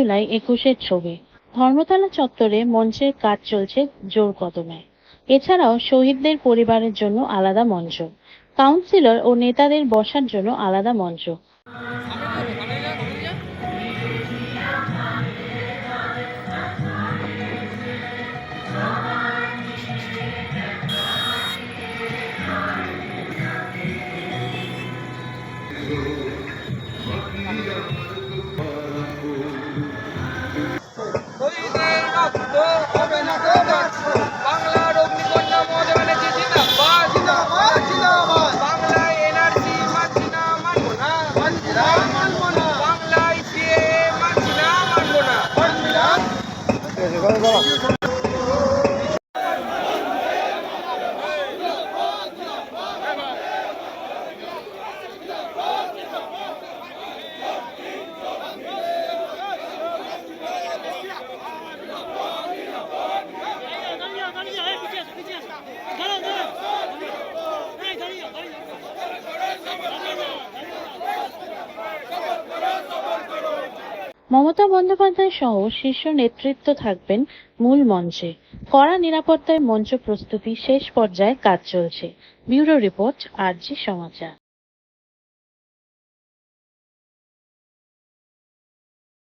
মেলায় ২১-এর ছবি। ধর্মতলা চত্বরে মঞ্চের কাজ চলছে জোর কদমে। এছাড়াও শহীদদের পরিবারের জন্য আলাদা মঞ্চ, কাউন্সিলর ও নেতাদের বসার জন্য আলাদা মঞ্চ। শহীদের রক্ত হবে না তো ব্যর্থ। বাংলার অগ্নিকন্যা মমতা ব্যানার্জি জিন্দাবাদ, জিন্দাবাদ, জিন্দাবাদ। বাংলায় এনআরসি মানছি না, মানবো না, মানছি না, মানবো না। বাংলায় সিএএ মানছি না, মানবো না, মানছি না। মমতা বন্দ্যোপাধ্যায় সহ শীর্ষ নেতৃত্ব থাকবেন মূল মঞ্চে। কড়া নিরাপত্তায় মঞ্চ প্রস্তুতি শেষ পর্যায়ে কাজ চলছে। ব্যুরো রিপোর্ট, আরজি সমাচার।